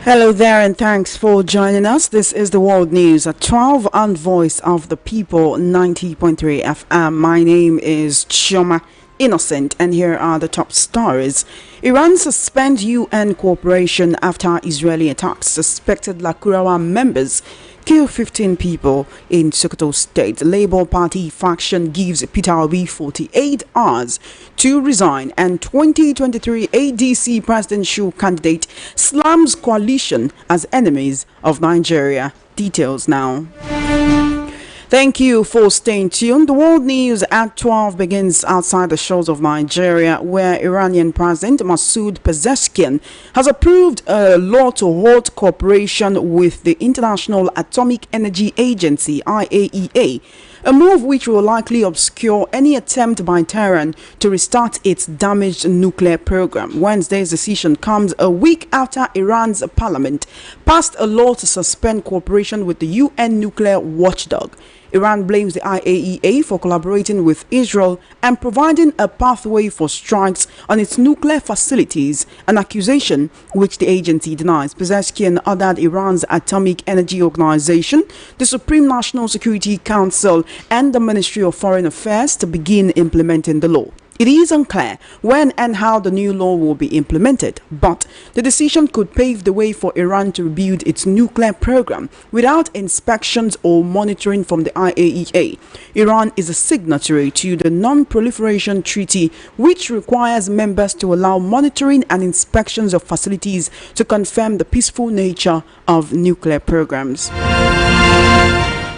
Hello there and thanks for joining us. This is the World News at 12 on Voice of the People 90.3 FM. My name is Choma Innocent and here are the top stories. Iran suspends UN cooperation after Israeli attacks. Suspected Lakurawa members kill 15 people in Sokoto State. The Labour Party faction gives Peter Obi 48 hours to resign, and 2023 ADC presidential candidate slams coalition as enemies of Nigeria. Details now. Thank you for staying tuned. The World News at 12 begins outside the shores of Nigeria, where Iranian President Masoud Pezeshkian has approved a law to halt cooperation with the International Atomic Energy Agency, IAEA, a move which will likely obscure any attempt by Tehran to restart its damaged nuclear program. Wednesday's decision comes a week after Iran's parliament passed a law to suspend cooperation with the UN nuclear watchdog. Iran blames the IAEA for collaborating with Israel and providing a pathway for strikes on its nuclear facilities, an accusation which the agency denies. Pezeshkian ordered Iran's Atomic Energy Organization, the Supreme National Security Council, and the Ministry of Foreign Affairs to begin implementing the law. It is unclear when and how the new law will be implemented, but the decision could pave the way for Iran to rebuild its nuclear program without inspections or monitoring from the IAEA. Iran is a signatory to the Non-Proliferation Treaty, which requires members to allow monitoring and inspections of facilities to confirm the peaceful nature of nuclear programs.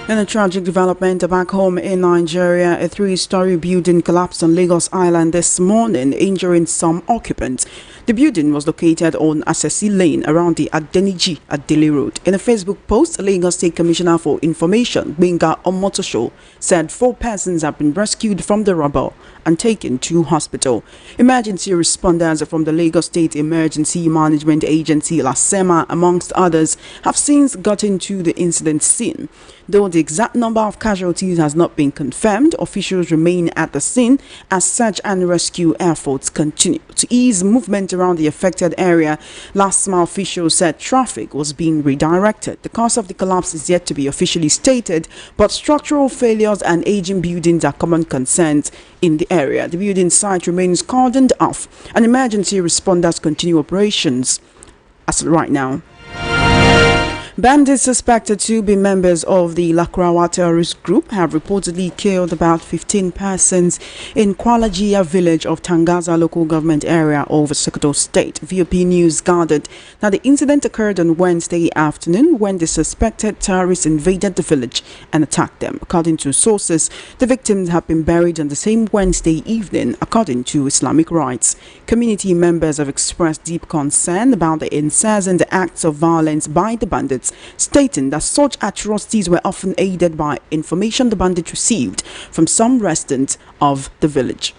In a tragic development back home in Nigeria, a three-story building collapsed on Lagos Island this morning, injuring some occupants. The building was located on Asesi Lane around the Adeniji Adele Road. In a Facebook post, Lagos State Commissioner for Information, Benga Omotosho, said 4 persons have been rescued from the rubble and taken to hospital. Emergency responders from the Lagos State Emergency Management Agency, LASEMA, amongst others, have since gotten to the incident scene. Though the exact number of casualties has not been confirmed, officials remain at the scene as search and rescue efforts continue. To ease movement around the affected area, LASEMA officials said traffic was being redirected. The cause of the collapse is yet to be officially stated, but structural failures and aging buildings are common concerns in the area. The building site remains cordoned off and emergency responders continue operations as right now. Bandits suspected to be members of the Lakurawa terrorist group have reportedly killed about 15 persons in Kwalajia village of Tangaza local government area of Sokoto State. VOP News gathered that the incident occurred on Wednesday afternoon when the suspected terrorists invaded the village and attacked them. According to sources, the victims have been buried on the same Wednesday evening, according to Islamic rites. Community members have expressed deep concern about the incessant acts of violence by the bandits, stating that such atrocities were often aided by information the bandits received from some residents of the village.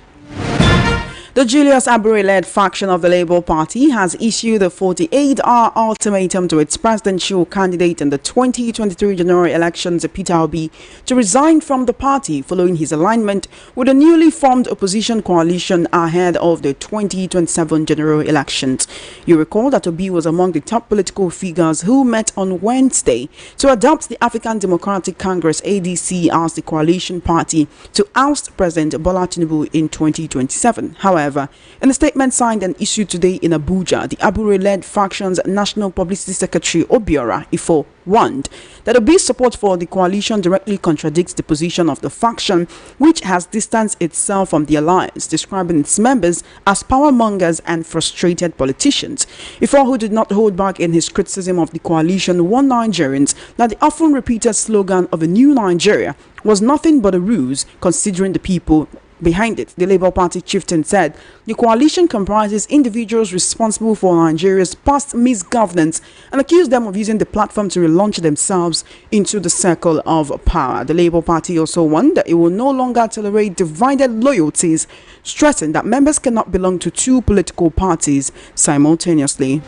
The Julius Abure-led faction of the Labour Party has issued a 48-hour ultimatum to its presidential candidate in the 2023 general elections, Peter Obi, to resign from the party following his alignment with a newly formed opposition coalition ahead of the 2027 general elections. You recall that Obi was among the top political figures who met on Wednesday to adopt the African Democratic Congress (ADC) as the coalition party to oust President Bola Tinubu in 2027. However, in a statement signed and issued today in Abuja, the Abure-led faction's National Publicity Secretary Abure warned that Obi's support for the coalition directly contradicts the position of the faction, which has distanced itself from the alliance, describing its members as powermongers and frustrated politicians. Ifo, who did not hold back in his criticism of the coalition, warned Nigerians that the often repeated slogan of a new Nigeria was nothing but a ruse, considering the people behind it. The Labour Party chieftain said the coalition comprises individuals responsible for Nigeria's past misgovernance and accused them of using the platform to relaunch themselves into the circle of power. The Labour Party also warned that it will no longer tolerate divided loyalties, stressing that members cannot belong to 2 political parties simultaneously.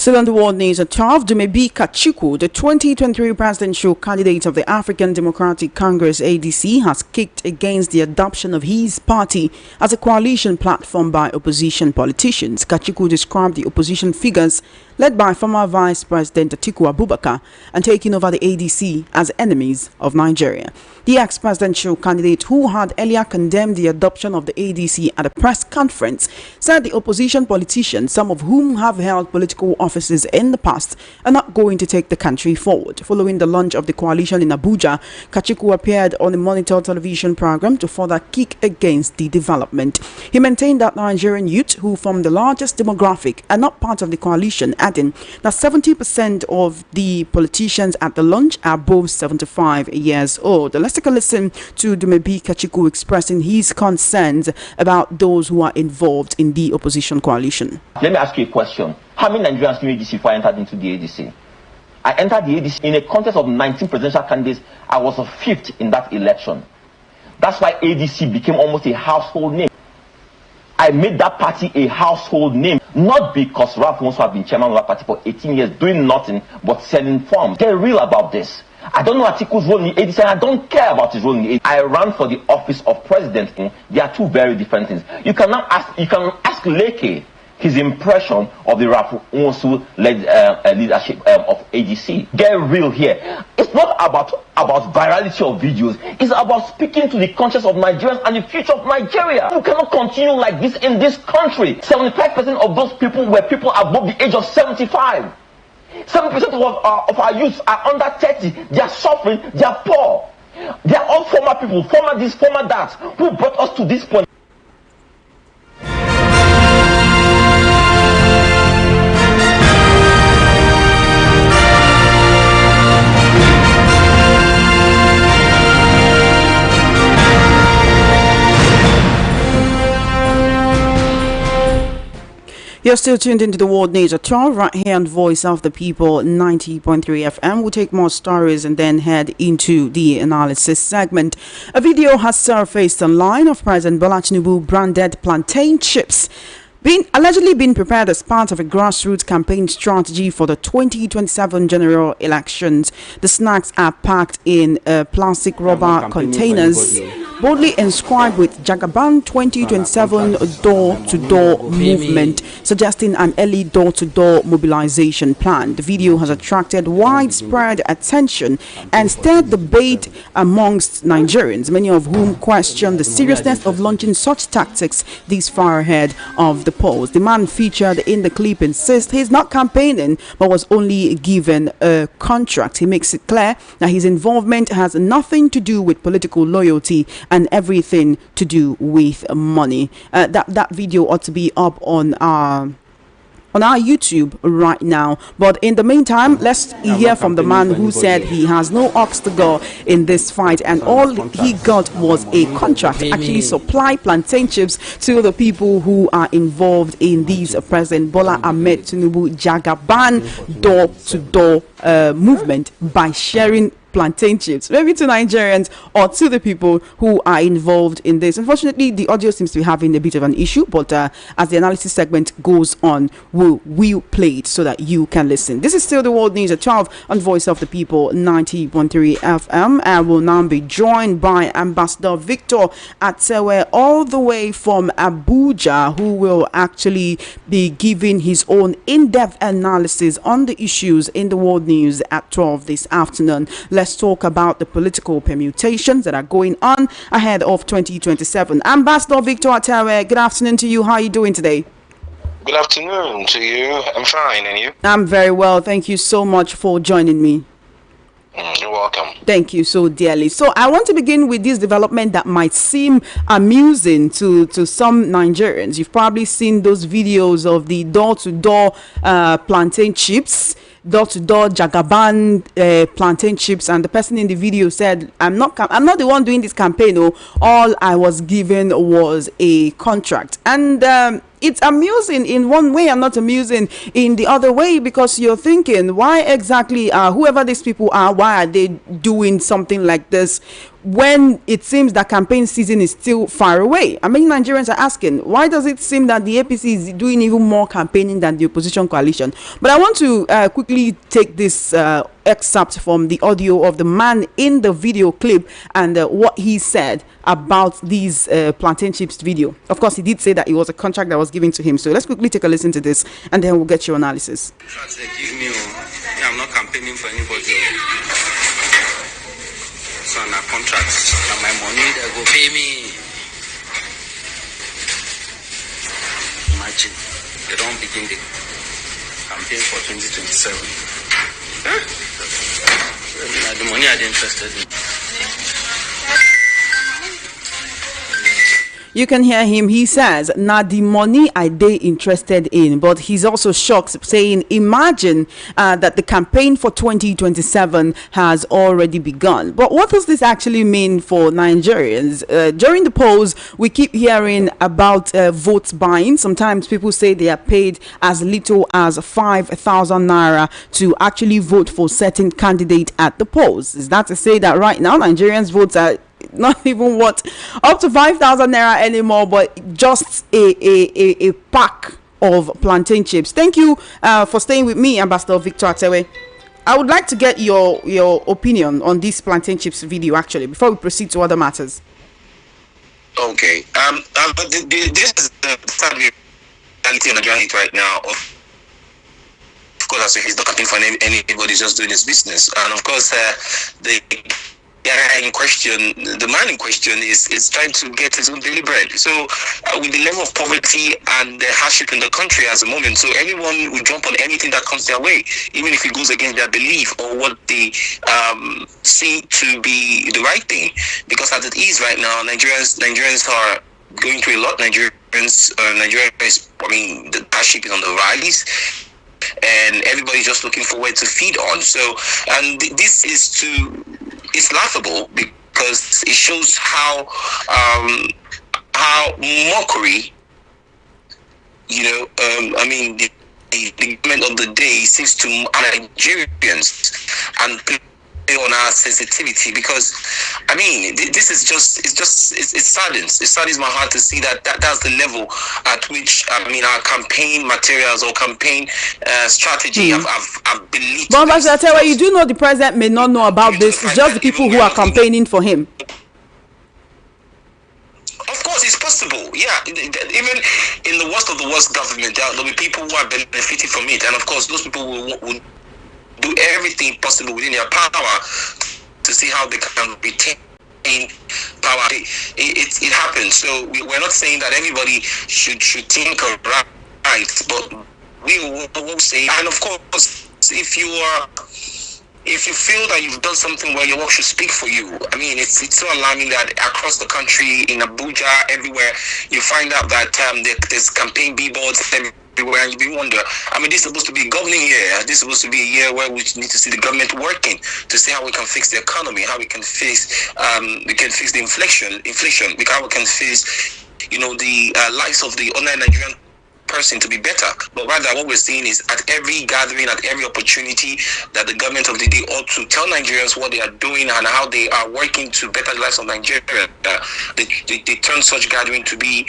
Still on the world news at 12, Dumebi Kachiku, the 2023 presidential candidate of the African Democratic Congress ADC, has kicked against the adoption of his party as a coalition platform by opposition politicians. Kachiku described the opposition figures led by former Vice President Atiku Abubakar and taking over the ADC as enemies of Nigeria. The ex-presidential candidate, who had earlier condemned the adoption of the ADC at a press conference, said the opposition politicians, some of whom have held political offices in the past, are not going to take the country forward. Following the launch of the coalition in Abuja, Kachiku appeared on a Monitor television program to further kick against the development. He maintained that Nigerian youth, who form the largest demographic, are not part of the coalition, adding that 70% of the politicians at the launch are above 75 years old. Let's take a listen to Dumebi Kachiku expressing his concerns about those who are involved in the opposition coalition. Let me ask you a question. How many Nigerians knew ADC before I entered into the ADC? I entered the ADC in a contest of 19 presidential candidates. I was a fifth in that election. That's why ADC became almost a household name. I made that party a household name, not because Ralph wants to have been chairman of that party for 18 years doing nothing but selling forms. Get real about this. I don't know Atiku's role in the ADC, and I don't care about his role in the ADC. I ran for the office of president. They are two very different things. You can ask Leke his impression of the Ralph led leadership of ADC. Get real here. It's not about virality of videos. It's about speaking to the conscience of Nigerians and the future of Nigeria. You cannot continue like this in this country. 75% of those people were people above the age of 75. 7% of our youth are under 30. They are suffering. They are poor. They are all former people, former this, former that, who brought us to this point. You're still tuned into the World News at 12 right here on Voice of the People 90.3 FM. We'll take more stories and then head into the analysis segment. A video has surfaced online of President Bola Tinubu branded plantain chips allegedly being prepared as part of a grassroots campaign strategy for the 2027 general elections. The snacks are packed in plastic rubber containers, boldly inscribed with Jagaban 2027 door-to-door movement, suggesting an early door-to-door mobilization plan. The video has attracted widespread attention and stirred debate amongst Nigerians, many of whom question the seriousness of launching such tactics this far ahead of the polls. The man featured in the clip insists he's not campaigning but was only given a contract. He makes it clear that his involvement has nothing to do with political loyalty and everything to do with money. That video ought to be up on our YouTube right now. But in the meantime, let's hear from the man who said he has no ox to go in this fight, and all he got was a contract to actually supply plantain chips to the people who are involved in these President Bola Ahmed Tinubu Jagaban door-to-door movement by sharing plantain chips, maybe to Nigerians or to the people who are involved in this. Unfortunately, the audio seems to be having a bit of an issue, but as the analysis segment goes on, we'll play it so that you can listen. This is still the World News at 12 on Voice of the People 90.3 FM, and will now be joined by Ambassador Victor Atewe all the way from Abuja, who will actually be giving his own in-depth analysis on the issues in the world news at 12 this afternoon. Let's talk about the political permutations that are going on ahead of 2027. Ambassador Victor Atewe, good afternoon to you. How are you doing today? Good afternoon to you. I'm fine, and you? I'm very well. Thank you so much for joining me. You're welcome. Thank you so dearly. So I want to begin with this development that might seem amusing to some Nigerians. You've probably seen those videos of the door-to-door plantain chips, door-to-door Jagaban plantain chips, and the person in the video said, I'm not the one doing this campaign. All I was given was a contract. And it's amusing in one way and not amusing in the other way, because you're thinking, why exactly whoever these people are, why are they doing something like this? when it seems that campaign season is still far away. I mean, Nigerians are asking, why does it seem that the APC is doing even more campaigning than the opposition coalition? But I want to quickly take this excerpt from the audio of the man in the video clip and what he said about these plantain chips video. Of course, he did say that it was a contract that was given to him. So let's quickly take a listen to this, and then we'll get your analysis. They give me, I'm not campaigning for anybody. So on a contract, and my money, they go pay me. Imagine, they don't begin the campaign for 2027. Huh? The money I didn't interested in. You can hear him. He says, "Now the money I dey interested in," but he's also shocked, saying, "Imagine that the campaign for 2027 has already begun." But what does this actually mean for Nigerians? During the polls, we keep hearing about vote buying. Sometimes people say they are paid as little as 5,000 naira to actually vote for certain candidate at the polls. Is that to say that right now Nigerians' votes are not even what up to 5,000 naira anymore, but just a pack of plantain chips? Thank you for staying with me, Ambassador Victor Atewe. I would like to get your opinion on this plantain chips video actually before we proceed to other matters. Okay. But this is the reality in Nigeria right now. Of course, he's not campaigning for anybody, just doing his business, and of course, the in question, the man in question is trying to get his own daily bread. So with the level of poverty and the hardship in the country at the moment, so anyone will jump on anything that comes their way, even if it goes against their belief or what they see to be the right thing. Because as it is right now, Nigerians are going through a lot. Nigeria is, I mean, the hardship is on the rise, and everybody's just looking for where to feed on. So, and this is it's laughable because it shows how mockery, I mean, the government of the day seems to Nigerians and on our sensitivity, because I mean this is it saddens my heart to see that's the level at which our campaign materials or campaign strategy have been. But I tell you, do know the president may not know about this. It's just the people who are campaigning for him. Of course, it's possible. Yeah, even in the worst of the worst government, there'll be people who are benefiting from it, and of course, those people will do everything possible within their power to see how they can retain power. It happens. So we're not saying that everybody should think right, but we will say, and of course, if you feel that you've done something well, your work should speak for you. I mean, it's so alarming that across the country, in Abuja, everywhere, you find out that there's campaign billboards everywhere, and you wonder, I mean, this is supposed to be a governing year. This is supposed to be a year where we need to see the government working to see how we can fix the economy, how we can fix the inflation, how we can fix, the lives of the ordinary Nigerian person to be better. But rather what we're seeing is at every gathering, at every opportunity, that the government of the day ought to tell Nigerians what they are doing and how they are working to better the lives of Nigeria. They turn such gathering to be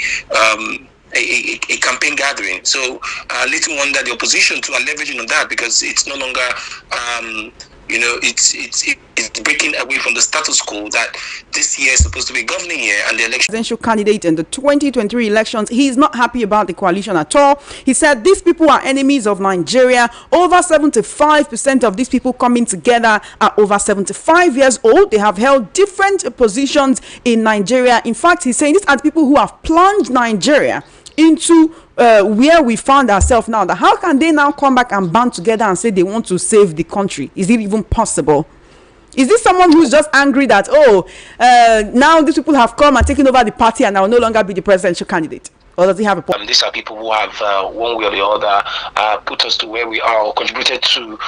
a campaign gathering. So little wonder the opposition too are leveraging on that, because it's no longer it's breaking away from the status quo that this year is supposed to be a governing year, and the election presidential candidate in the 2023 elections, he is not happy about the coalition at all. He said these people are enemies of Nigeria. Over 75% of these people coming together are over 75 years old. They have held different positions in Nigeria. In fact, he's saying these are the people who have plunged Nigeria into where we found ourselves now. That how can they now come back and band together and say they want to save the country? Is it even possible? Is this someone who's just angry that now these people have come and taken over the party and I will no longer be the presidential candidate? Or does he have a point? These are people who have, one way or the other, put us to where we are, or contributed to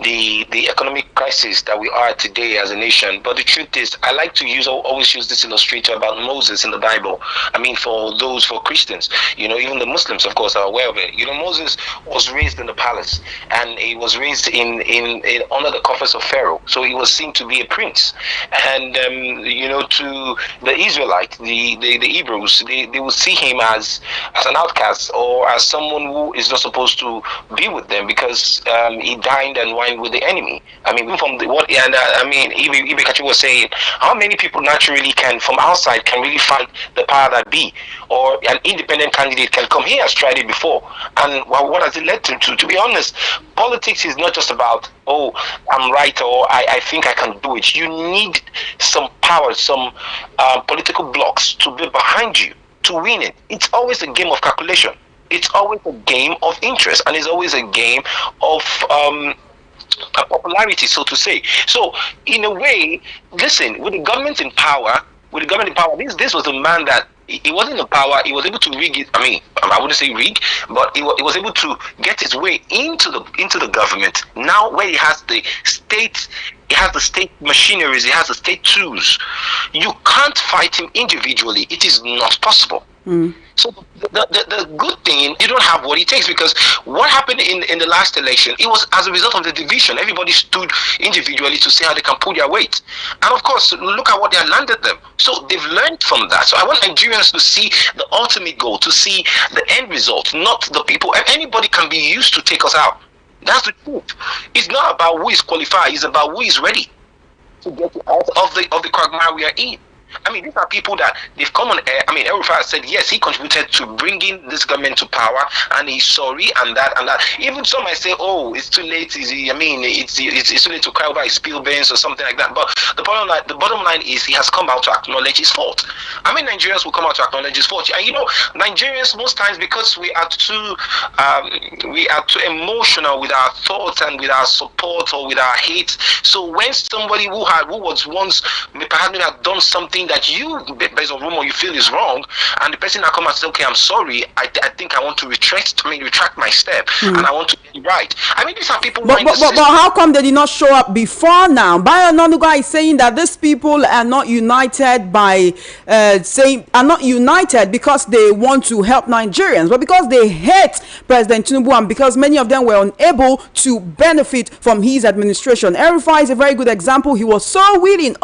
the economic crisis that we are today as a nation. But the truth is, I like to always use this illustrator about Moses in the Bible. I mean, for Christians, even the Muslims, of course, are aware of it. Moses was raised in the palace, and he was raised in under the coffers of Pharaoh. So he was seen to be a prince. And to the Israelite, the Hebrews, they will see him as an outcast, or as someone who is not supposed to be with them, because he dined and wined with the enemy. I mean, Ibe Kachi was saying, how many people naturally from outside can really fight the power that be, or an independent candidate can come. He has tried it before, and what has it led to? To be honest, politics is not just about, oh, I'm right, or I think I can do it. You need some power, some political blocks to be behind you to win it. It's always a game of calculation. It's always a game of interest, and it's always a game of popularity, so to say. So, in a way, listen, with the government in power, this was a man that he wasn't in power. He was able to rig it. I mean, I wouldn't say rig, but he was able to get his way into the government. Now, where he has the state machineries, he has the state tools. You can't fight him individually. It is not possible. So the good thing, you don't have what it takes, because what happened in the last election, it was as a result of the division. Everybody stood individually to see how they can pull their weight. And of course, look at what they had landed them. So they've learned from that. So I want Nigerians to see the ultimate goal, to see the end result, not the people. Anybody can be used to take us out. That's the truth. It's not about who is qualified, it's about who is ready to get out of the quagmire we are in. I mean, these are people that they've come on air. I mean, El-Rufai said, yes, he contributed to bringing this government to power, and he's sorry, and that. Even some might say, oh, it's too late. It's too late to cry over his spill beans or something like that. But the bottom line is, he has come out to acknowledge his fault. I mean, Nigerians will come out to acknowledge his fault. And Nigerians, most times, because we are too emotional with our thoughts and with our support or with our hate. So when somebody who was once perhaps had done something that you, based on rumor, you feel is wrong, and the person that comes and says, okay, I'm sorry, I think I want to retract my step, and I want to be right. I mean, these are people. But how come they did not show up before now? Bayo Onanuga is saying that these people are not united because they want to help Nigerians, but because they hate President Tinubu, and because many of them were unable to benefit from his administration. El-Rufai is a very good example. He was so willing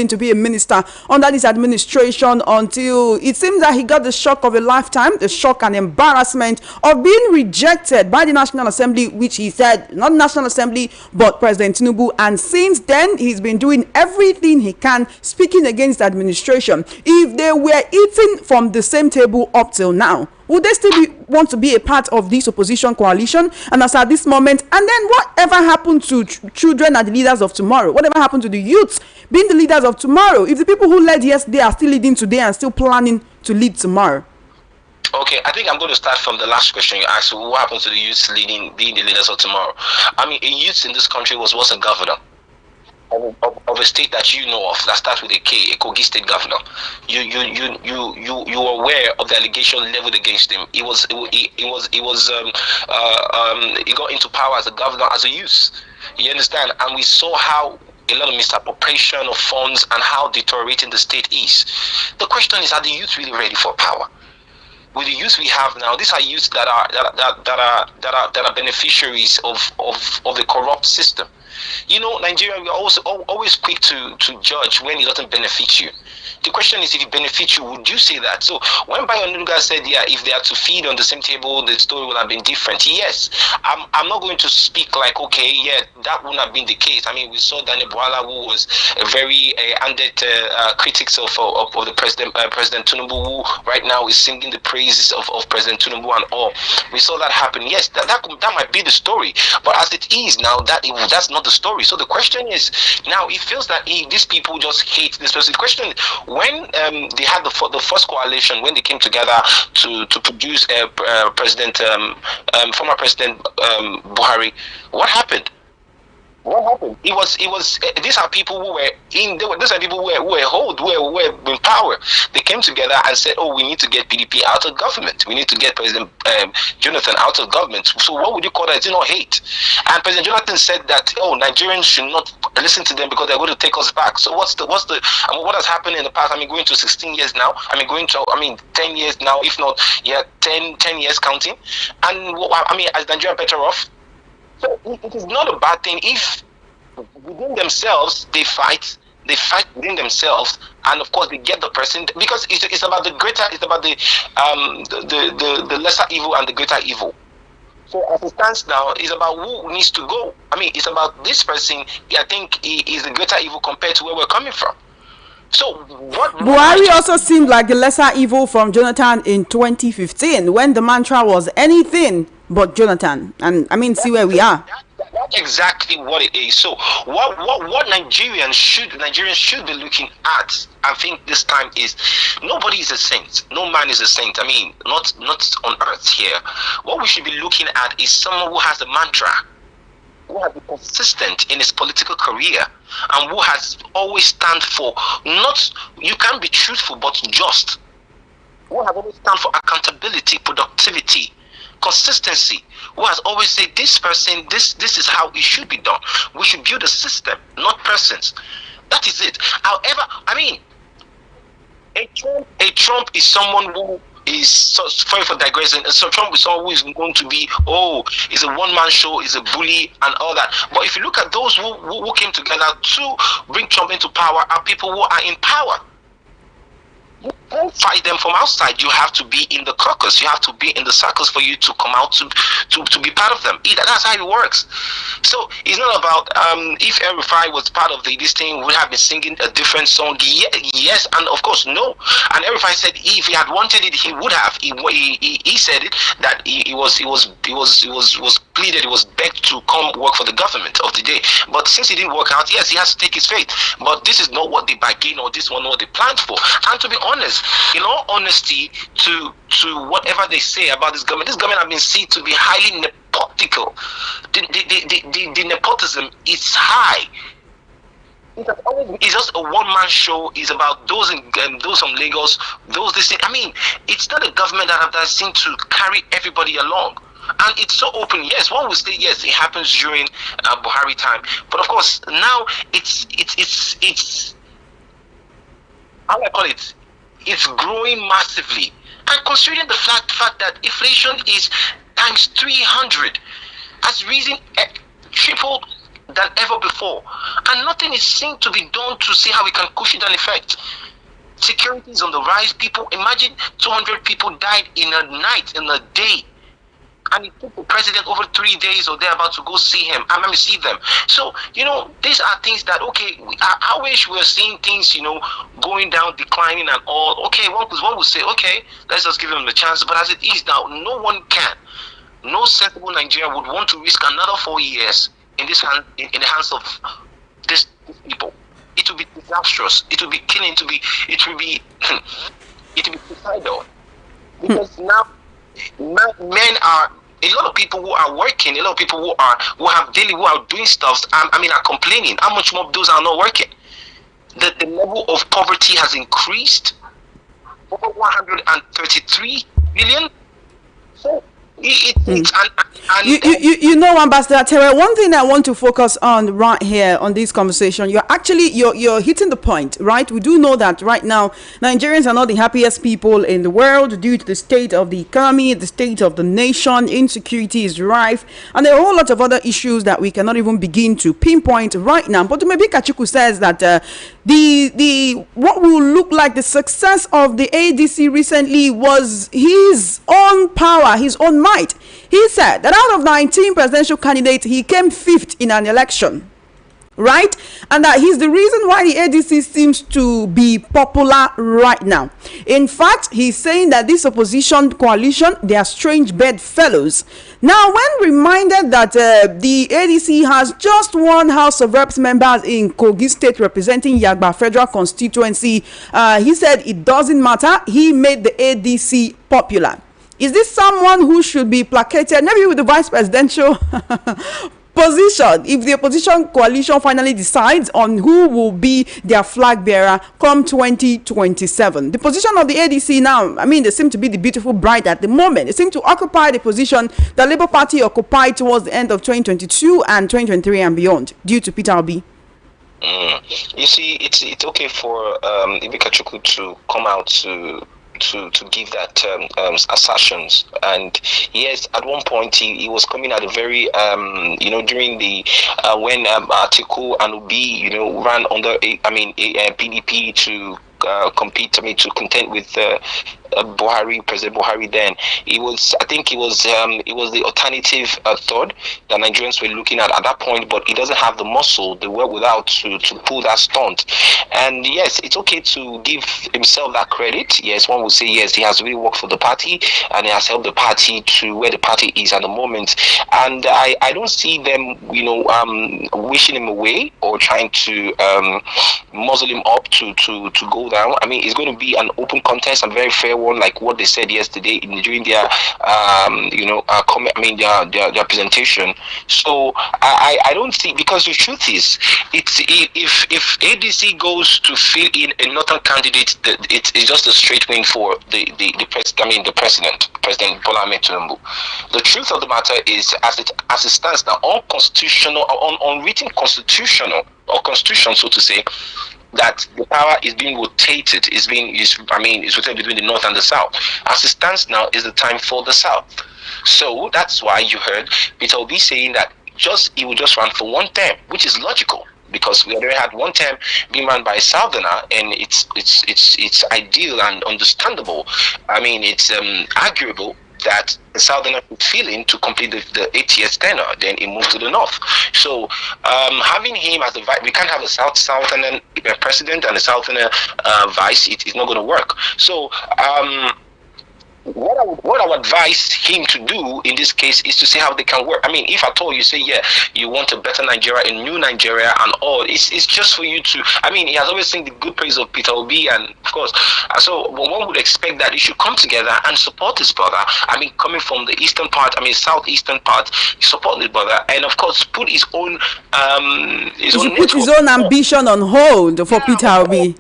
to be a minister under this administration, until it seems that he got the shock of a lifetime, the shock and embarrassment of being rejected by the National Assembly, which he said, not National Assembly, but President Tinubu. And since then, he's been doing everything he can, speaking against the administration. If they were eating from the same table up till now, would they still want to be a part of this opposition coalition? And as at this moment, and then whatever happened to children are the leaders of tomorrow? Whatever happened to the youths being the leaders of tomorrow? If the people who led yesterday are still leading today and still planning to lead tomorrow? Okay, I think I'm going to start from the last question you asked. What happens to the youths being the leaders of tomorrow? I mean, a youth in this country was once a governor of a state that you know of, that starts with a K, a Kogi state governor. You were aware of the allegation leveled against him. He got into power as a governor as a youth. You understand? And we saw how a lot of misappropriation of funds and how deteriorating the state is. The question is, are the youth really ready for power? With the youth we have now, these are youths that are beneficiaries of the corrupt system. Nigeria, we are also always quick to judge when it doesn't benefit you. The question is, if it benefits you, would you say that? So when Bayo Onanuga said, yeah, if they are to feed on the same table, the story will have been different. Yes, I'm not going to speak like, okay, yeah, that wouldn't have been the case. I mean, we saw Daniel Bwala, who was a very candid critics of the President Tinubu, who right now is singing the praises of President Tinubu and all. We saw that happen. Yes, that might be the story. But as it is now, that's not the story. So the question is, now it feels that these people just hate this person. The question is, when they had the first coalition, when they came together to produce former President Buhari, what happened? What happened? These are people who were these are people who were in power. They came together and said, "Oh, we need to get PDP out of government. We need to get President Jonathan out of government." So what would you call that? It's not hate. And President Jonathan said that, "Oh, Nigerians should not listen to them because they're going to take us back." So what has happened in the past? Going to 16 years now. 10 years now, if not, 10 years counting. And is Nigeria better off? So it is not a bad thing if within themselves they fight within themselves, and of course they get the person, because it's about the lesser evil and the greater evil. So as it stands now, it's about who needs to go. It's about this person. I think he is the greater evil compared to where we're coming from. So Buhari also seemed like the lesser evil from Jonathan in 2015, when the mantra was anything but Jonathan. And see where we are. That's exactly what it is. So what Nigerians should be looking at, I think this time, is nobody is a saint. No man is a saint. Not on earth here. What we should be looking at is someone who has a mantra, who has been consistent in his political career, and who has always stand for you can be truthful but just. Who has always stand for accountability, productivity, consistency. Who has always said, this person, this is how it should be done. We should build a system, not persons. That is it. However, a Trump is someone who is, sorry for digressing, so Trump is someone who is going to be, is a one-man show, is a bully and all that. But if you look at those who came together to bring Trump into power, are people who are in power. You can't fight them from outside. You have to be in the caucus. You have to be in the circles for you to come out to be part of them. That's how it works. So it's not about if El-Rufai was part of this thing, would have been singing a different song. Yes, and of course no. And El-Rufai said if he had wanted it, he would have. He said it, that he was pleaded, he was begged to come work for the government of the day. But since it didn't work out, yes, he has to take his fate. But this is not what they bargained, or this one what they planned for. And to be honest, in all honesty, to whatever they say about this government has been seen to be highly nepotical. The nepotism is high. It's just a one-man show. It's about those from Lagos, this thing. It's not a government that seems to carry everybody along. And it's so open. Yes, one will say yes, it happens during Buhari time. But of course, now it's how I call it. It's growing massively. And considering the fact that inflation is times 300, has risen tripled than ever before, and nothing is seen to be done to see how we can cushion that effect. Security is on the rise. People, imagine 200 people died in a night, in a day. And it took the president over 3 days or thereabout to go see him. See them. So, these are things that, I wish we were seeing things, going down, declining and all. Okay, one would say, okay, let's just give them the chance. But as it is now, no one can. No sensible Nigerian would want to risk another 4 years in the hands of these people. It will be disastrous. It will be killing. It will be suicidal. Because now, men are, a lot of people who are working, a lot of people who are doing stuff, are complaining. How much more of those are not working? The level of poverty has increased over 133 million. So Ambassador Terry, one thing I want to focus on right here on this conversation, you're hitting the point, right? We do know that right now Nigerians are not the happiest people in the world due to the state of the economy, the state of the nation. Insecurity is rife, and there are a whole lot of other issues that we cannot even begin to pinpoint right now. But maybe Kachuku says that the what will look like the success of the ADC recently was his own power, his own might. He said that out of 19 presidential candidates, he came 5th in an election, right? And that he's the reason why the ADC seems to be popular right now. In fact, he's saying that this opposition coalition, they are strange bedfellows. Now, when reminded that the ADC has just one House of Reps members in Kogi State representing Yagba Federal Constituency, he said it doesn't matter. He made the ADC popular. Is this someone who should be placated, maybe with the vice presidential position if the opposition coalition finally decides on who will be their flag bearer come 2027. The position of the ADC now, I mean, they seem to be the beautiful bride at the moment. They seem to occupy the position the Labour Party occupied towards the end of 2022 and 2023 and beyond, due to Peter Obi. You see, it's okay for Ibeka Chukwu to come out to give that assertions. And yes, at one point he was coming at a very during the when Atiku and Obi ran under PDP to compete, to contend with President Buhari. Then it was the alternative third that Nigerians were looking at that point, but he doesn't have the muscle, the wherewithal to pull that stunt. And yes, it's okay to give himself that credit. Yes, one would say yes, he has really worked for the party and he has helped the party to where the party is at the moment. And I don't see them wishing him away or trying to muzzle him up to go down. I mean, it's going to be an open contest and very fair one, like what they said yesterday during their their presentation. So I don't think, because the truth is, if ADC goes to fill in a northern candidate, it's just a straight win for the president, President Bola Ahmed Tinubu. The truth of the matter is, as it stands now, unwritten constitution, so to say, that the power is being rotated, is rotated between the north and the south. As it stands now, is the time for the south. So that's why you heard Peter Obi saying that he will just run for one term, which is logical, because we already had one term being run by a southerner, and it's ideal and understandable. I mean, it's arguable that the southerner would fill in to complete the 8 years tenure, then he moved to the north. So having him as the vice, we can't have a southerner president and a southerner vice. It's not going to work. So what I would advise him to do in this case is to see how they can work. I mean, if at all you say, yeah, you want a better Nigeria, a new Nigeria and all, it's just for you to, I mean, he has always seen the good praise of Peter Obi, and of course, so one would expect that he should come together and support his brother. I mean, coming from the southeastern part, support his brother, and of course, put his own put his own ambition on hold for Peter Obi.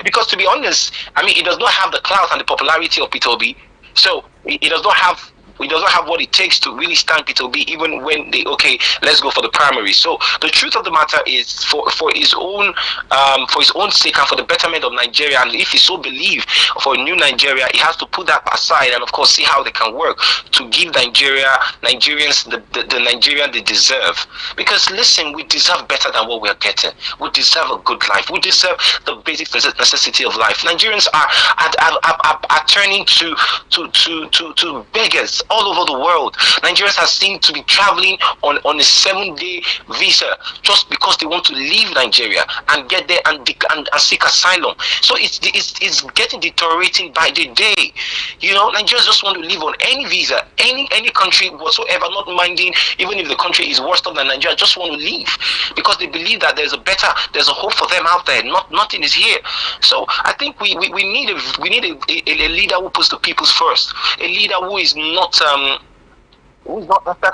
Because to be honest, I mean, he does not have the clout and the popularity of Peter Obi, so he does not have what it takes to really stand Peter Obi, even when let's go for the primary. So the truth of the matter is, for his own sake and for the betterment of Nigeria, and if he so believe for a new Nigeria, he has to put that aside and of course see how they can work to give Nigerians the Nigerian they deserve. Because listen, we deserve better than what we are getting. We deserve a good life. We deserve the basic necessity of life. Nigerians are turning to beggars all over the world. Nigerians are seen to be traveling on a 7-day visa just because they want to leave Nigeria and get there and seek asylum. So it's getting deteriorating by the day. Nigerians just want to live on any visa, any country whatsoever, not minding even if the country is worse off than Nigeria, just want to leave because they believe that there's a hope for them out there. Nothing is here. So I think we need a leader who puts the people first, a leader who is not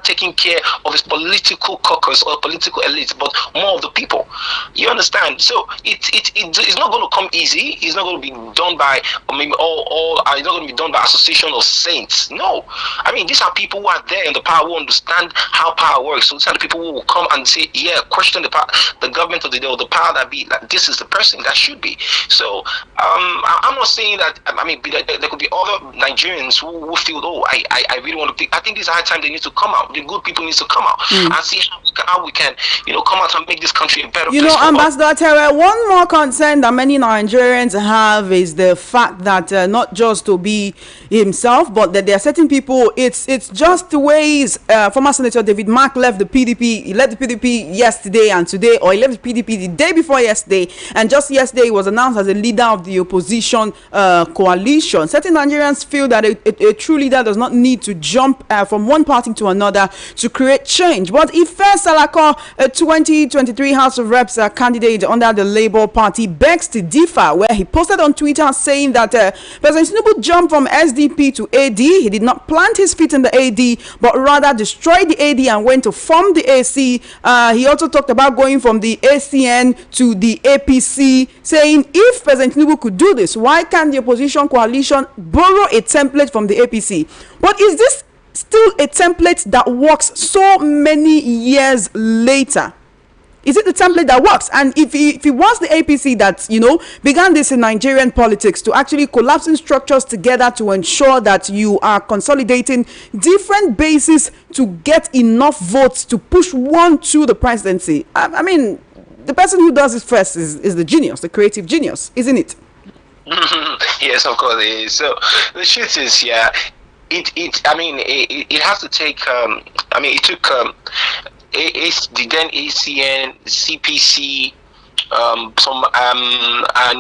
taking care of his political caucus or political elites, but more of the people. You understand? So it's not going to come easy. It's not going to be done by it's not going to be done by association of saints. No, I mean, these are people who are there in the power, who understand how power works. So these are the people who will come and say, question the government of the day or the power that be. Like, this is the person that should be. So I'm not saying that. I mean, there could be other Nigerians who feel, I really want to pick. I think this is high time they need to come out. The good people need to come out and see how we can come out and make this country a better place. Ambassador Terry, one more concern that many Nigerians have is the fact that not just to be himself, but that there are certain people. It's just the ways former Senator David Mark left the PDP. He left the PDP yesterday and today, or he left the PDP the day before yesterday, and just yesterday he was announced as a leader of the opposition coalition. Certain Nigerians feel that a true leader does not need to jump from one party party to another to create change. But Ife Salako, a 2023 House of Reps candidate under the Labour Party, begs to differ, where he posted on Twitter saying that President Tinubu jumped from SDP to AD. He did not plant his feet in the AD, but rather destroyed the AD and went to form the AC. He also talked about going from the ACN to the APC, saying if President Tinubu could do this, why can't the opposition coalition borrow a template from the APC? But is this still a template that works so many years later? Is it the template that works? And if it was the APC that, began this in Nigerian politics, to actually collapsing structures together to ensure that you are consolidating different bases to get enough votes to push one to the presidency, I mean, the person who does it first is the genius, the creative genius, isn't it? Yes, of course it is. So the truth is, yeah, it has to take. It took the then ACN, CPC, some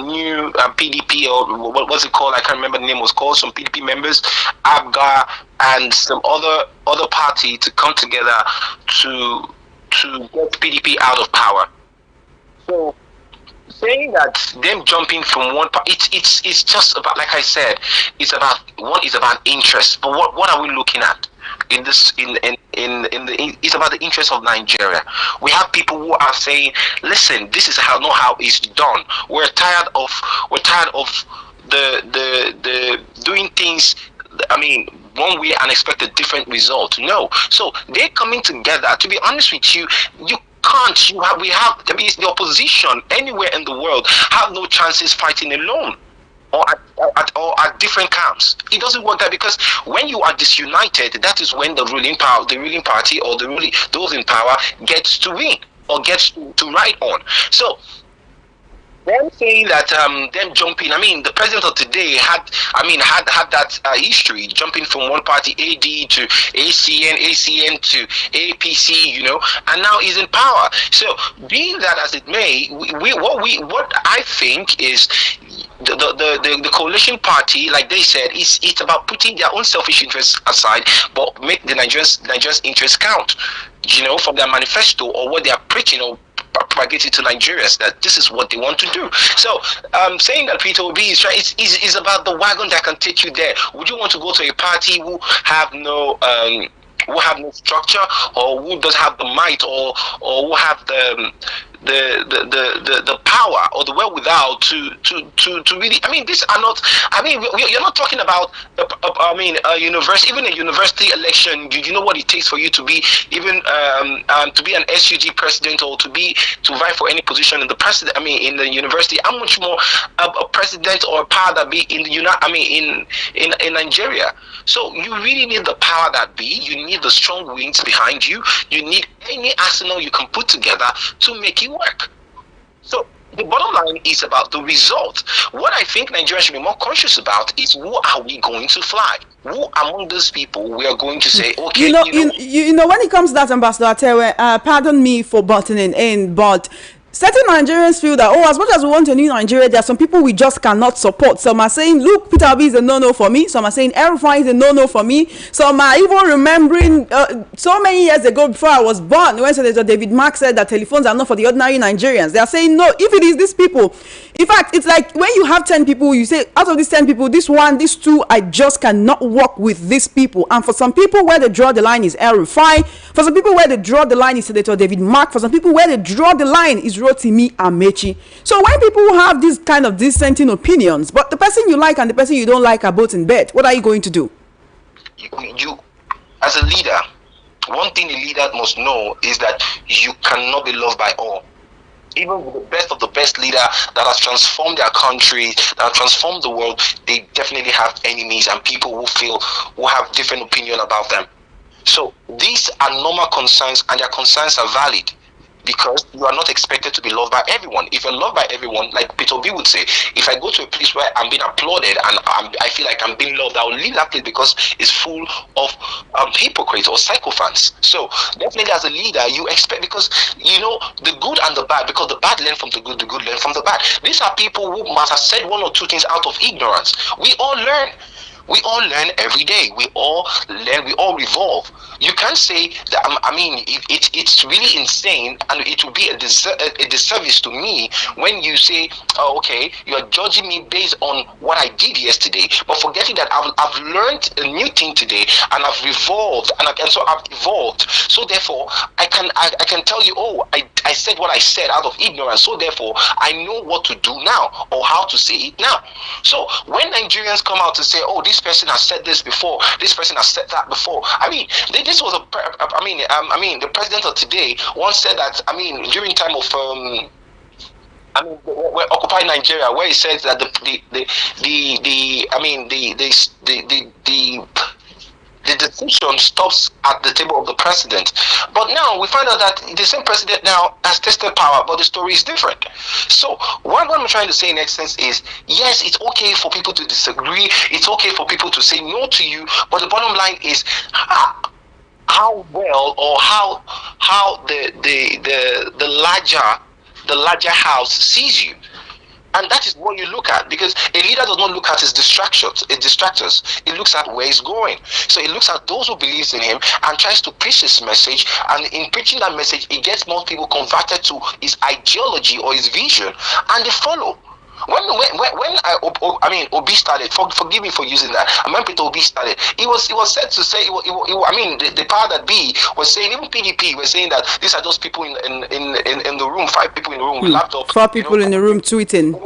new PDP, or what was it called? I can't remember the name was called. Some PDP members, Abure, and some other party to come together to get PDP out of power. So saying that them jumping from one part, it's just about, like I said, it's about interest. But what are we looking at in this it's about the interest of Nigeria. We have people who are saying, listen, this is not how it's done. We're tired of the doing things, one way and expect a different result. No. So they're coming together. To be honest with you, the opposition anywhere in the world have no chances fighting alone or at different camps. It doesn't work that, because when you are disunited, that is when the ruling party or those in power gets to win or gets to ride on. So them saying that them jumping, the president of today had that history, jumping from one party AD to ACN to APC, and now he's in power. So being that as it may, what I think is the coalition party, like they said, it's about putting their own selfish interests aside, but make the Nigerians interests count, from their manifesto or what they are preaching or propagate it to Nigerians that this is what they want to do. So saying that Peter Obi is trying, is about the wagon that can take you there. Would you want to go to a party who have no structure, or who does have the might, or who have the power or the wherewithal to really, these are not, you're not talking about a university, even a university election. You know what it takes for you to be even to be an SUG president, or to vie for any position in the in the university. How much more a president or a power that be in the in Nigeria? So you really need the power that be. You need the strong wings behind you. You need any arsenal you can put together to make it work. So the bottom line is about the result. What I think Nigeria should be more conscious about is, who are we going to fly? Who among those people we are going to say, okay, when it comes to that, Ambassador Atewe, pardon me for buttoning in, but certain Nigerians feel that, as much as we want a new Nigeria, there are some people we just cannot support. Some are saying, look, Peter Obi is a no-no for me. Some are saying, El-Rufai is a no-no for me. Some are even remembering so many years ago, before I was born, when Senator David Mark said that telephones are not for the ordinary Nigerians. They are saying, no, if it is these people. In fact, it's like when you have 10 people, you say, out of these 10 people, this one, these two, I just cannot work with these people. And for some people, where they draw the line is El-Rufai. For some people, where they draw the line is Senator David Mark. For some people, where they draw the line is Rotimi Amechi. So when people have these kind of dissenting opinions, but the person you like and the person you don't like are both in bed, what are you going to do? You as a leader, one thing a leader must know is that you cannot be loved by all. Even with the best of the best leader that has transformed their country, that has transformed the world, they definitely have enemies and people who have different opinion about them. So these are normal concerns, and their concerns are valid, because you are not expected to be loved by everyone. If you're loved by everyone, like Peter Obi would say, if I go to a place where I'm being applauded and I feel like I'm being loved, I will leave that place because it's full of hypocrites or sycophants. So definitely as a leader, you expect, because the good and the bad, because the bad learn from the good learn from the bad. These are people who must have said one or two things out of ignorance. We all learn. We all learn every day. We all learn. We all revolve. You can't say that. I mean, it's really insane, and it would be a disservice to me when you say, "Oh, okay, you are judging me based on what I did yesterday," but forgetting that I've learned a new thing today, and I've revolved, and so I've evolved. So therefore, I can tell you, oh, I said what I said out of ignorance. So therefore, I know what to do now or how to say it now. So when Nigerians come out to say, "Oh, this person has said this before, this person has said that before," I mean, this was the president of today once said that. I mean, during time of where Occupy Nigeria, where he says that the decision stops at the table of the president. But now we find out that the same president now has tested power, but the story is different. So what I'm trying to say in essence is, yes, it's okay for people to disagree. It's okay for people to say no to you. But the bottom line is how well or how the larger house sees you. And that is what you look at, because a leader does not look at his distractors. It looks at where he's going. So it looks at those who believes in him and tries to preach his message. And in preaching that message, it gets more people converted to his ideology or his vision, and they follow. When Obi started, forgive me for using that. When Peter Obi started, it was said to say, the power that be was saying, even PDP was saying that these are just people in the room, 5 people in the room with laptops, 4 people in the room tweeting.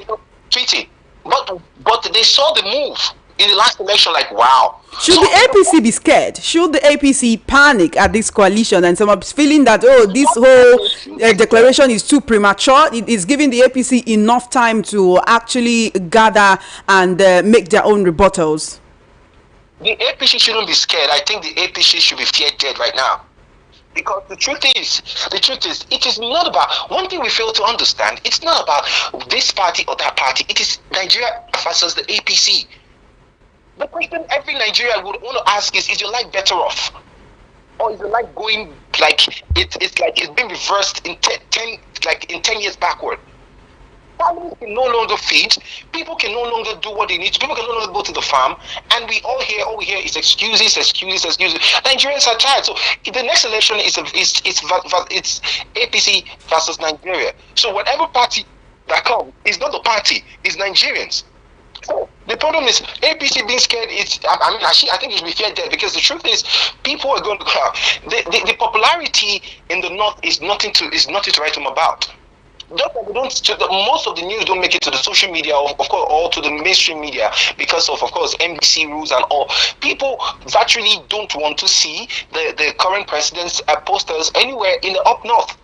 But they saw the move in the last election, like, wow. Should the APC be scared? Should the APC panic at this coalition and some feeling that, oh, this whole declaration is too premature? It is giving the APC enough time to actually gather and make their own rebuttals? The APC shouldn't be scared. I think the APC should be feared dead right now. Because the truth is, it is not about, one thing we fail to understand, it's not about this party or that party. It is Nigeria versus the APC. The question every Nigerian would want to ask is your life better off? Or is your life going like it's been reversed in 10 years backward? Families can no longer feed, people can no longer do what they need to, people can no longer go to the farm, and all we hear is excuses. Nigerians are tired. So the next election it's APC versus Nigeria. So whatever party that comes is not the party, it's Nigerians. So the problem is APC being scared. I think it should be feared dead, because the truth is people are going to the popularity in the north is nothing to write them about. Most of the news don't make it to the social media, of course, or to the mainstream media because of course NBC rules and all. People virtually don't want to see the current president's posters anywhere in the up north.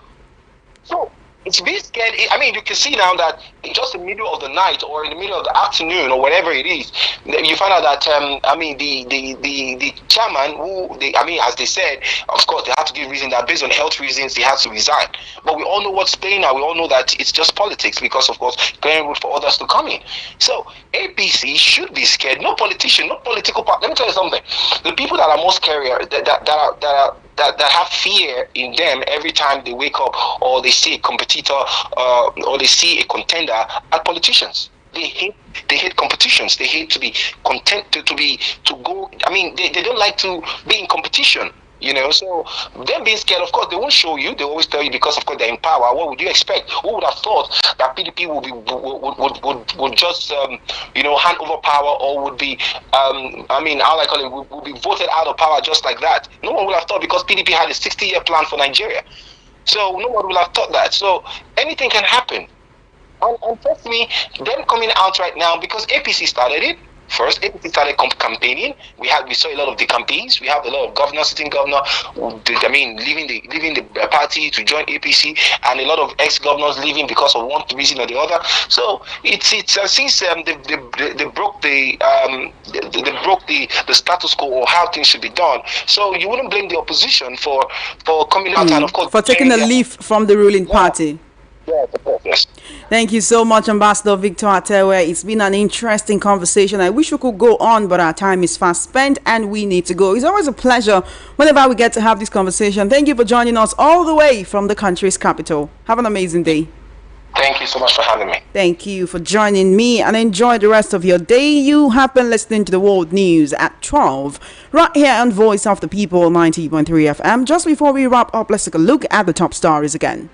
So it's being scared. I mean, you can see now that just in the middle of the night or in the middle of the afternoon or whatever it is, you find out that the chairman, as they said, of course, they had to give reason that based on health reasons, he has to resign. But we all know what's playing now. We all know that it's just politics because, of course, clearing route for others to come in. So APC should be scared. No politician, no political party. Let me tell you something. The people that are most scary that have fear in them every time they wake up or they see a competitor or they see a contender are politicians. They hate competitions. They hate to be content to go. I mean, they don't like to be in competition. You know, so them being scared, of course, they won't show you. They always tell you because, of course, they're in power. What would you expect? Who would have thought that PDP would just hand over power, or would be would be voted out of power just like that? No one would have thought, because PDP had a 60-year plan for Nigeria. So no one would have thought that. So anything can happen. And trust me, them coming out right now, because APC started it. First, APC started campaigning. We saw a lot of the campaigns. We have a lot of governors, sitting governor, leaving the party to join APC, and a lot of ex-governors leaving because of one reason or the other. So it's since they broke the status quo or how things should be done. So you wouldn't blame the opposition for coming out and, of course, for taking a leaf from the ruling party. Yeah, yes. Thank you so much, Ambassador Victor Atewe. It's been an interesting conversation. I wish we could go on, but our time is fast spent and we need to go. It's always a pleasure whenever we get to have this conversation. Thank you for joining us all the way from the country's capital. Have an amazing day. Thank you so much for having me. Thank you for joining me, and enjoy the rest of your day. You have been listening to the World News at 12, right here on Voice of the People 90.3 FM. Just before we wrap up, let's take a look at the top stories again.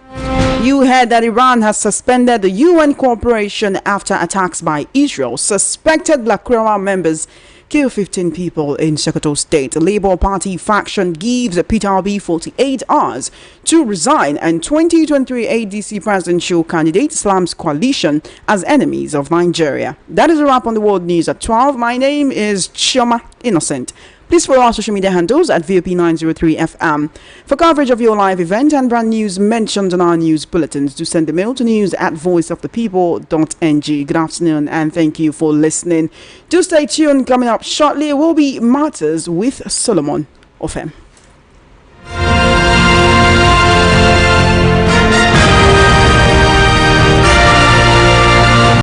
You heard that Iran has suspended the UN cooperation after attacks by Israel. Suspected Black Quora members kill 15 people in Sokoto State. Labour Party faction gives Peter Obi 48 hours to resign, and 2023 ADC presidential candidate slams coalition as enemies of Nigeria. That is a wrap on the World News at 12. My name is Chioma Innocent. Please follow our social media handles at VOP903FM. For coverage of your live event and brand news mentioned on our news bulletins, do send a mail to news@voiceofthepeople.ng. Good afternoon and thank you for listening. Do stay tuned. Coming up shortly will be Matters with Solomon Ofem.